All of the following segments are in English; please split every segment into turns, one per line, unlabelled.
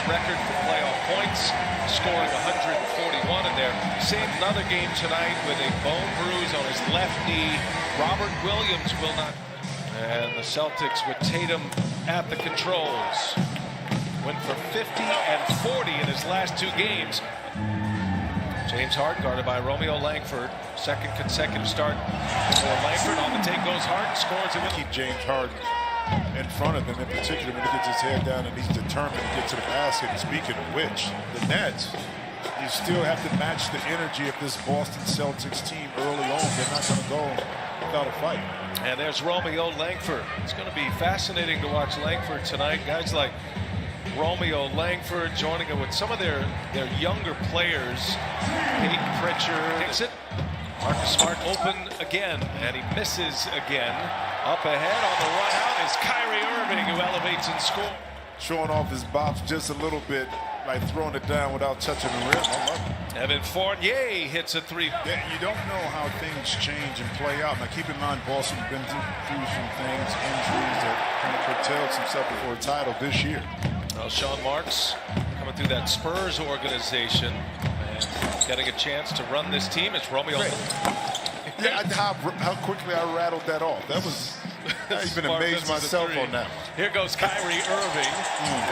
record for playoff points, scoring 141 in there. Saved another game tonight with a bone bruise on his left knee. Robert Williams will not. And the Celtics with Tatum at the controls. Went for 50 and 40 in his last two games. James Harden guarded by Romeo Langford. Second consecutive start for Langford. On the take goes Harden, scores it.
Keep James Harden in front of him, in particular when he gets his head down and he's determined to get to the basket. And speaking of which, the Nets, you still have to match the energy of this Boston Celtics team early on. They're not going to go without a fight.
And there's Romeo Langford. It's going to be fascinating to watch Langford tonight. Guys like Romeo Langford joining it with some of their younger players. Peyton Pritchard kicks it. Marcus Smart open again, and he misses again. Up ahead on the run out is Kyrie Irving, who elevates and scores.
Showing off his bops just a little bit, like throwing it down without touching the rim. I love it.
Evan Fournier hits a three.
Yeah, you don't know how things change and play out. Now, keep in mind, Boston's been through some things, injuries that kind of curtailed himself before a title this year.
Well, Sean Marks coming through that Spurs organization and getting a chance to run this team. It's Romeo.
Yeah, how quickly I rattled that off. That was, I even amazed myself on that.
Here goes Kyrie Irving.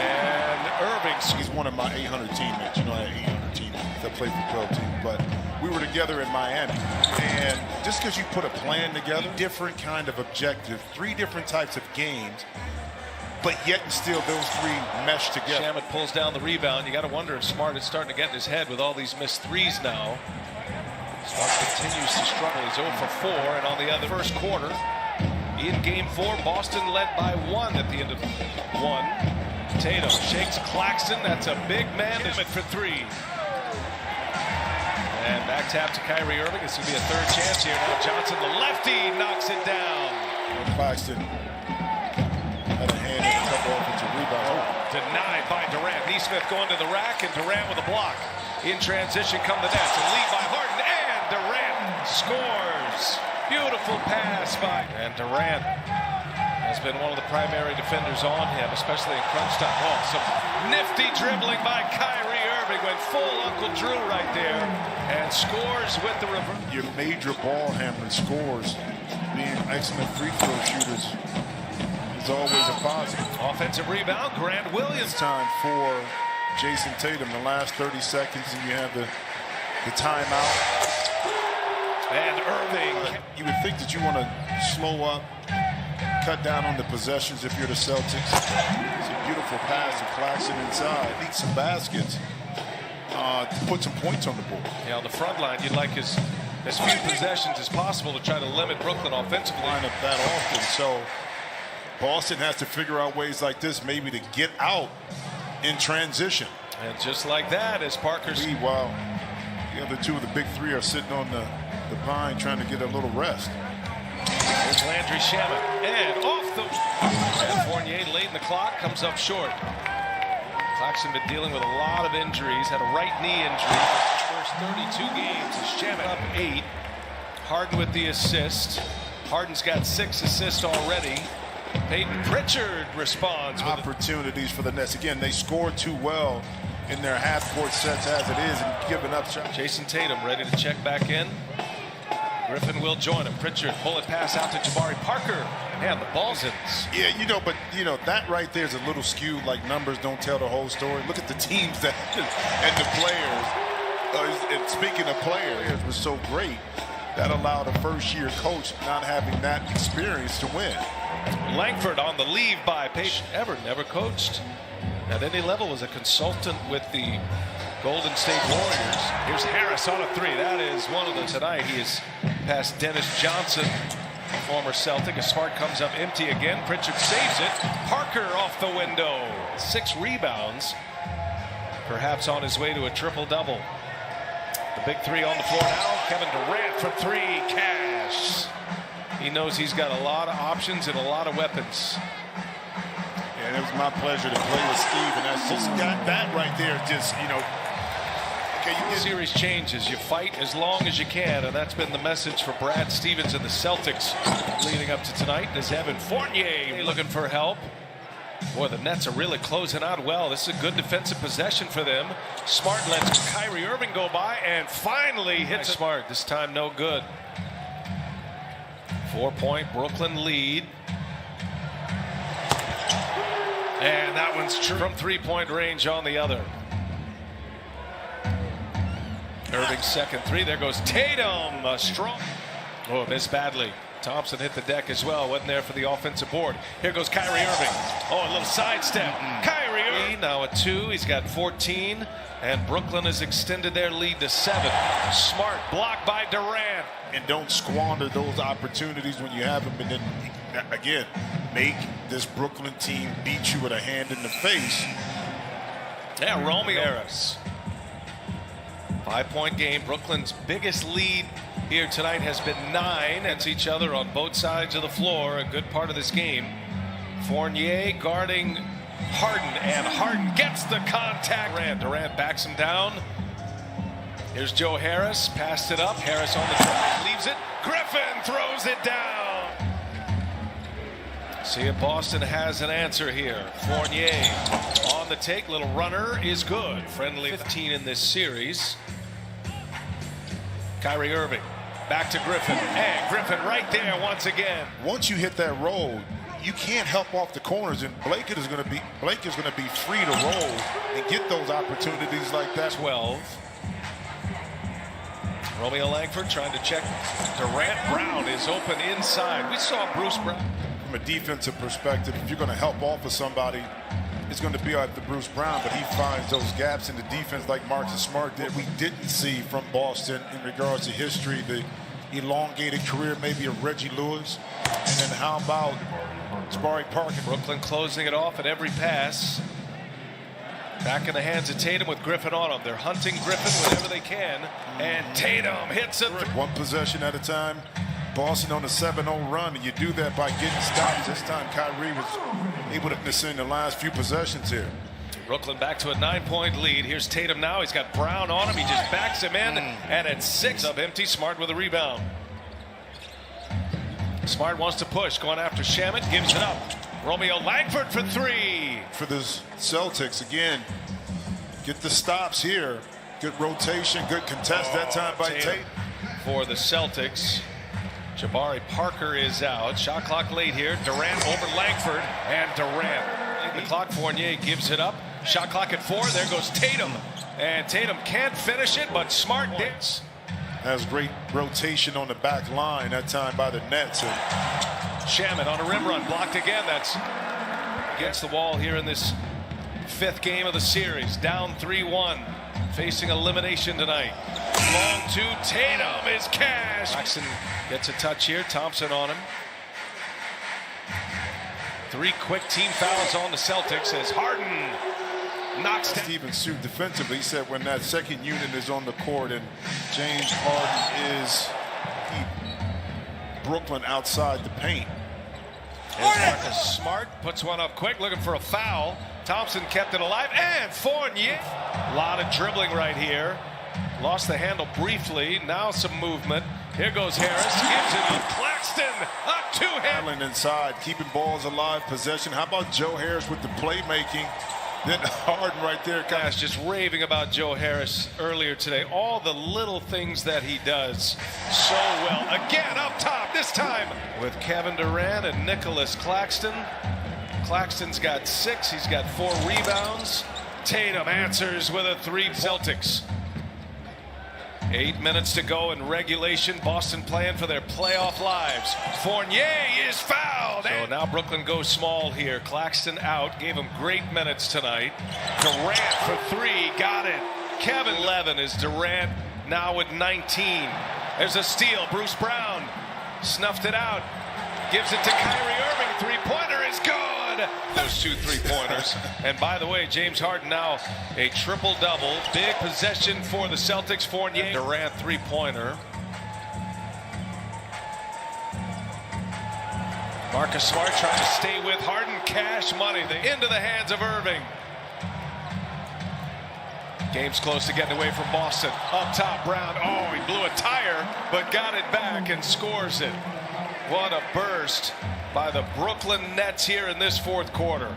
And Irving.
He's one of my 800 teammates. You know, I had 800 teammates that played for pro team. But we were together in Miami. And just because you put a plan together, different kind of objective, 3 different types of games, but yet and still those 3 mesh together.
Shamet pulls down the rebound. You got to wonder if Smart is starting to get in his head with all these missed threes now. Smart continues to struggle. He's 0 for 4, and on the other first quarter, in Game 4, Boston led by 1 at the end of 1. Tatum shakes Claxton. That's a big man. Shamet for 3. And back tap to Kyrie Irving. This will be a third chance here. Now Johnson, the lefty, knocks it down.
Claxton had a hand in a couple offensive rebounds.
Denied by Durant. Neesmith going to the rack, and Durant with a block. In transition come the Nets. A lead by Harden, and Durant scores. Beautiful pass by. And Durant has been one of the primary defenders on him, especially in crunch time. Oh, some nifty dribbling by Kyrie Irving. Went full Uncle Drew right there and scores with the reverse.
Your major ball handler scores, being excellent free throw shooters, is always a positive.
Offensive rebound, Grant Williams.
Time for Jason Tatum, the last 30 seconds, and you have the timeout.
And Irving.
You would think that you want to slow up, cut down on the possessions if you're the Celtics. It's a beautiful pass to Claxton inside. Need some baskets to put some points on the board.
Yeah, on the front line, you'd like as few possessions as possible to try to limit Brooklyn offensively.
Line up that often, so Boston has to figure out ways like this maybe to get out in transition.
And just like that, as Parker's.
While the other 2 of the big 3 are sitting on the pine trying to get a little rest.
There's Landry Shamet. And off the. And Fournier late in the clock comes up short. Claxton been dealing with a lot of injuries. Had a right knee injury. First 32 games. Shamet up 8. Harden with the assist. Harden's got 6 assists already. Peyton Pritchard responds with
opportunities for the Nets. Again, they scored too well in their half-court sets as it is and giving up shots.
Jason Tatum ready to check back in. Griffin will join him. Pritchard, bullet pass out to Jabari Parker. And the ball's in.
Yeah, but that right there is a little skewed, like numbers don't tell the whole story. Look at the teams that and the players. And speaking of players, was so great that allowed a first-year coach not having that experience to win.
Langford on the leave by Peyton. Never coached. At any level was a consultant with the Golden State Warriors. Here's Harris on a 3. That is one of them tonight. He is past Dennis Johnson, former Celtic. As Smart comes up empty again. Pritchard saves it. Parker off the window. 6 rebounds. Perhaps on his way to a triple-double. The big 3 on the floor now. Kevin Durant for 3. Cash. He knows he's got a lot of options and a lot of weapons.
And it was my pleasure to play with Steve, and that's just that right there. Just okay,
series changes. You fight as long as you can, and that's been the message for Brad Stevens and the Celtics leading up to tonight. There's Evan Fournier looking for help. Boy, the Nets are really closing out well. This is a good defensive possession for them. Smart lets Kyrie Irving go by and finally hits Smart. This time no good. 4-point Brooklyn lead. And that one's true from 3-point range on the other. Irving's second three. There goes Tatum. Strong. Oh, missed badly. Thompson hit the deck as well. Wasn't there for the offensive board. Here goes Kyrie Irving. Oh, a little sidestep. Kyrie Irving now at 2. He's got 14. And Brooklyn has extended their lead to 7. Smart blocked by Durant.
And don't squander those opportunities when you have them. And then, again, make this Brooklyn team beat you with a hand in the face.
Yeah, Romeo Harris. 5-point game. Brooklyn's biggest lead here tonight has been 9 against each other on both sides of the floor. A good part of this game. Fournier guarding Harden, and Harden gets the contact. Durant backs him down. Here's Joe Harris, passed it up. Harris on the drive, leaves it. Griffin throws it down. See if Boston has an answer here. Fournier on the take. Little runner is good. Friendly 15 in this series. Kyrie Irving back to Griffin, and Griffin right there once again.
Once you hit that roll, you can't help off the corners, and Blake is going to be free to roll and get those opportunities like that.
12. Romeo Langford trying to check. Durant. Brown is open inside. We saw Bruce Brown.
From a defensive perspective, if you're going to help off of somebody, it's going to be like the Bruce Brown, but he finds those gaps in the defense like Marcus Smart did. We didn't see from Boston in regards to history, the elongated career maybe of Reggie Lewis. And then how about Jabari Parker?
Brooklyn closing it off at every pass. Back in the hands of Tatum with Griffin on him. They're hunting Griffin whenever they can. And Tatum hits it.
One possession at a time. Boston on a 7-0 run, and you do that by getting stops. This time Kyrie was able to send the last few possessions here.
Brooklyn back to a 9-point lead. Here's Tatum now. He's got Brown on him. He just backs him in. And at 6 up empty. Smart with a rebound. Smart wants to push. Going after Shamet. Gives it up. Romeo Langford for 3.
For the Celtics, again, get the stops here. Good rotation, good contest that time by Tatum.
For the Celtics, Jabari Parker is out. Shot clock late here. Durant over Langford, and Durant. The clock. Fournier gives it up. Shot clock at 4. There goes Tatum. And Tatum can't finish it, but Smart did.
Has great rotation on the back line that time by the Nets. And
Shamet on a rim run, blocked again. That's against the wall here in this 5th game of the series. Down 3-1, facing elimination tonight. Long 2, Tatum is cash. Jackson gets a touch here. Thompson on him. 3 quick team fouls on the Celtics as Harden knocks down.
Stephen sued defensively. He said when that second unit is on the court and James Harden is Brooklyn outside the paint.
Marcus Smart puts one up quick, looking for a foul. Thompson kept it alive, and Fournier. A lot of dribbling right here. Lost the handle briefly. Now some movement. Here goes Harris. Gives it to Claxton. A 2-hand.
Inside, keeping balls alive, possession. How about Joe Harris with the playmaking? Then Harden right there.
Guys just raving about Joe Harris earlier today. All the little things that he does so well. Again up top, this time with Kevin Durant and Nicholas Claxton. Claxton's got 6. He's got 4 rebounds. Tatum answers with a 3. Celtics. 8 minutes to go in regulation. Boston playing for their playoff lives. Fournier is fouled. So now Brooklyn goes small here. Claxton out. Gave him great minutes tonight. Durant for 3. Got it. Kevin 11 is Durant now with 19. There's a steal. Bruce Brown snuffed it out. Gives it to Kyrie Irving. 3-pointer is good. Those 2 3-pointers. And by the way, James Harden now a triple-double. Big possession for the Celtics. Fournier. Durant 3-pointer. Marcus Smart trying to stay with Harden. Cash money. Into the hands of Irving. Game's close to getting away from Boston. Up top, Brown. Oh, he blew a tire, but got it back and scores it. What a burst by the Brooklyn Nets here in this 4th quarter.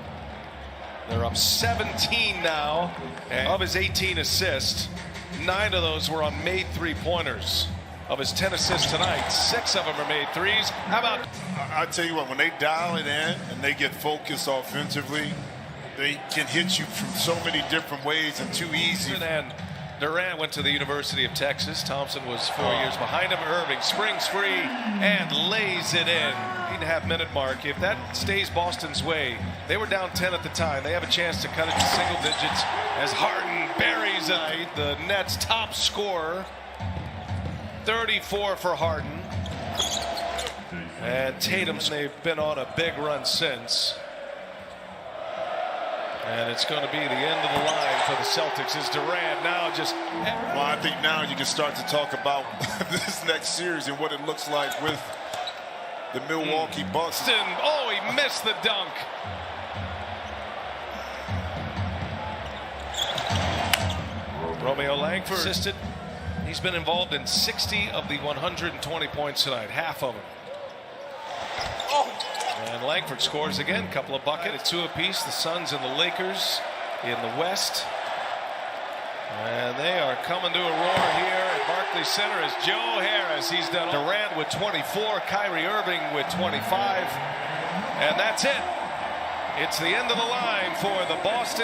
They're up 17 now. And of his 18 assists, 9 of those were on made three-pointers. Of his 10 assists tonight, 6 of them are made threes. How about?
I tell you what, when they dial it in and they get focused offensively, they can hit you from so many different ways and too easy.
And Durant went to the University of Texas. Thompson was 4 years behind him. Irving springs free and lays it in. 8.5 minute mark. If that stays Boston's way, they were down 10 at the time. They have a chance to cut it to single digits as Harden buries it. The Nets' top scorer, 34 for Harden. And Tatum's, they've been on a big run since. And it's going to be the end of the line for the Celtics as Durant now just...
Well, I think now you can start to talk about this next series and what it looks like with the Milwaukee Bucks.
Oh, he missed the dunk. Romeo Langford assisted. He's been involved in 60 of the 120 points tonight, half of them. And Langford scores again, couple of buckets, 2 apiece. The Suns and the Lakers in the West. And they are coming to a roar here at Barclays Center as Joe Harris. He's done Durant with 24, Kyrie Irving with 25. And that's it. It's the end of the line for the Boston